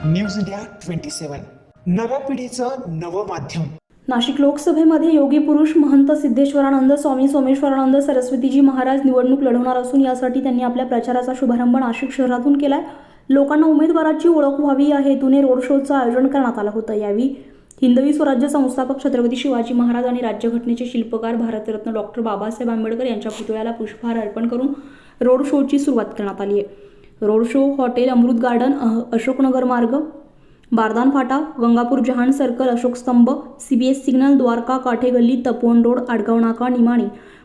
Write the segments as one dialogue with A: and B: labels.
A: News India 27 नव्या पिढीचं नवं माध्यम।
B: नाशिक लोकसभेमध्ये योगी पुरुष महंत सिद्धेश्वरानंद स्वामी सोमेश्वरानंद सरस्वतीजी महाराज निवडणूक लढवणार असून यासाठी त्यांनी आपल्या प्रचाराचा शुभारंभ नाशिक शहरातून केलाय। लोकांना उमेदवाराची ओळख व्हावी या हेतूने रोड शोचं आयोजन करण्यात आलं होतं। यावेळी हिंदवी स्वराज्य संस्थापक छत्रपती शिवाजी महाराज आणि राज्यघटनेचे शिल्पकार भारतरत्न डॉक्टर बाबासाहेब आंबेडकर यांच्या पुतळ्याला पुष्पहार अर्पण करून रोड शोची सुरुवात करण्यात आली आहे। रोड शो हॉटेल अमृत गार्डन, अशोकनगर मार्ग, बारदान फाटा, गंगापूर जहान सर्कल, अशोक स्तंभ, CBS सिग्नल, द्वारका काठे गल्ली, तपोवन रोड, आडगाव नाका, Nimani,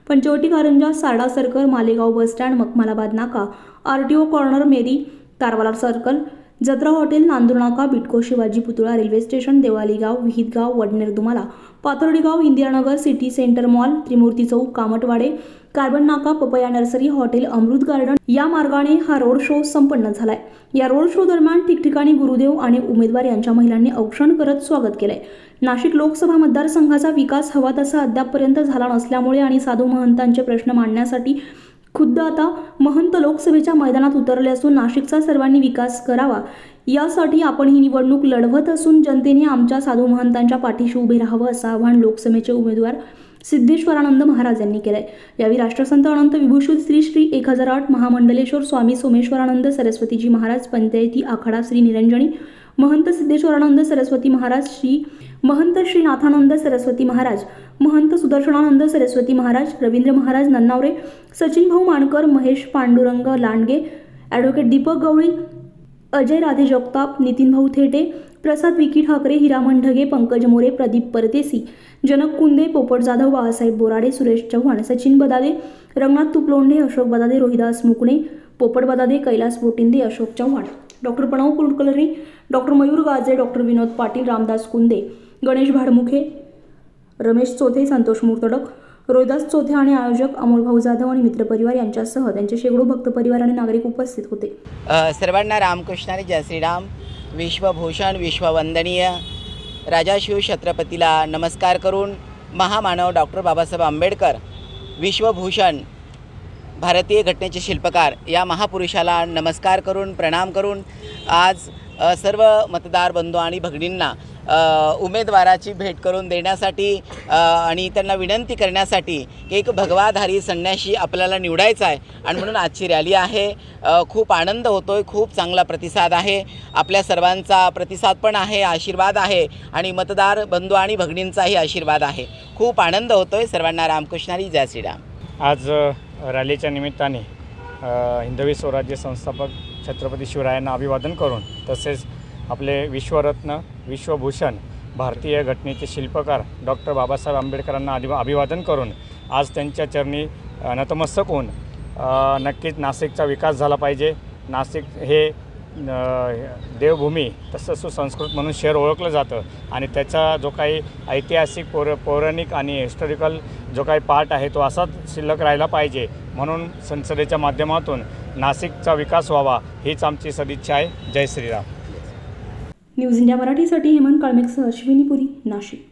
B: Panchavati Karanja, Sarda circle, Malegaon bus stand, Makhmalabad नाका, RTO corner, Meri, Tarwala circle, Jatra hotel, Nandur नाका, बिटको शिवाजी पुतळा, रेल्वे स्टेशन, देवाली गाव, विहित गाव, वडनेर दुमाला, पाथर्डी गाव, इंदिरानगर, सिटी सेंटर मॉल, त्रिमूर्ती चौक, कामटवाडे, कार्बन नाका, पपया नर्सरी, हॉटेल अमृत गार्डन या मार्गाने हा रोड शो संपन्न झालाय। या रोड शो दरम्यान ठिकठिकाणी गुरुदेव आणि उमेदवार यांच्या महिलांनी औक्षण करत स्वागत केलंय। नाशिक लोकसभा मतदारसंघाचा विकास हवा तसा अद्यापपर्यंत झाला नसल्यामुळे आणि साधू महंतांचे प्रश्न मांडण्यासाठी खुद्द आता महंत लोकसभेच्या मैदानात उतरले असून नाशिकचा सर्वांनी विकास करावा यासाठी आपण ही निवडणूक लढवत असून जनतेने आमच्या साधू महंतांच्या पाठीशी उभे राहावं असं आवाहन लोकसभेचे उमेदवार सिद्धेश्वरानंद महाराज यांनी केलंय। यावेळी राष्ट्रसंत अनंत विभूषित श्री 1008 महामंडलेश्वर स्वामी सोमेश्वरानंद सरस्वतीजी महाराज, पंचायती आखाडा श्री निरंजनी, महंत सिद्धेश्वरानंद सरस्वती महाराज, महंत श्रीनाथानंद सरस्वती महाराज, महंत सुदर्शनानंद सरस्वती महाराज, रवींद्र महाराज नन्नावरे, सचिन भाऊ मानकर, महेश पांडुरंग लांडगे, ॲडव्होकेट दीपक गवळी, अजय राधे जगताप, नितीन भाऊ थेटे, प्रसाद विकी ठाकरे, हिरामन ढगे, पंकज मोरे, प्रदीप परदेसी, जनक कुंदे, पोपट जाधव, बाळासाहेब बोराडे, सुरेश चव्हाण, सचिन बदादे, रंगनाथ तुपलोंढे, अशोक बदादे, रोहिदास मुकणे, पोपट बदादे, कैलास बोटिंदे, अशोक चव्हाण, डॉक्टर प्रणव कुलकर्णी, डॉक्टर मयूर गाजे, डॉक्टर विनोद पाटील, रामदास कुंदे, गणेश भाडमुखे, रमेश चोथे, संतोष मुर्तडक, रोहिदास चोथे आणि आयोजक अमोल भाऊ जाधव आणि मित्रपरिवार यांच्यासह त्यांचे शेकडो भक्त परिवार आणि नागरिक उपस्थित होते।
C: सर्वांना रामकृष्णारी जय श्रीराम। विश्वभूषण विश्ववंदनीय राजा शिव छत्रपतीला नमस्कार करून महामानव डॉक्टर बाबासाहेब आंबेडकर विश्वभूषण भारतीय घटनेचे शिल्पकार या महापुरुषाला नमस्कार करून प्रणाम करून आज सर्व मतदार बंधू आणि भगिनींना उमेदवाराची भेट करून देण्यासाठी आणि त्यांना विनंती करण्यासाठी एक भगवाधारी संन्याशी आपल्याला निवडायचा आहे आणि म्हणून आजची रॅली आहे। खूप आनंद होतोय, खूप चांगला प्रतिसाद आहे, आपल्या सर्वांचा प्रतिसाद पण आहे, आशीर्वाद आहे आणि मतदार बंधू आणि भगिनींचाही आशीर्वाद आहे। खूप आनंद होतोय। सर्वांना रामकृष्णारी जय श्रीराम।
D: आज रॅलीच्या निमित्ताने हिंदवी स्वराज्य संस्थापक छत्रपती शिवरायांना अभिवादन करून तसेच आपले विश्वरत्न विश्वभूषण भारतीय घटनेचे शिल्पकार डॉक्टर बाबासाहेब आंबेडकरांना अभिवादन करून आज त्यांच्या चरणी नतमस्तक होऊन नक्कीच नाशिकचा विकास झाला पाहिजे। नाशिक हे देवभूमी तसंच सुसंस्कृत म्हणून शहर ओळखलं जातं आणि त्याचा जो काही ऐतिहासिक पौराणिक आणि हिस्टॉरिकल जो काही पार्ट आहे तो असाच शिल्लक राहिला पाहिजे म्हणून संसदेच्या माध्यमातून नाशिकचा विकास व्हावा हीच आमची सदिच्छा आहे। जय श्रीराम।
B: न्यूज इंडिया मराठीसाठी हेमंत काळमेकसह अश्विनी पुरी, नाशिक।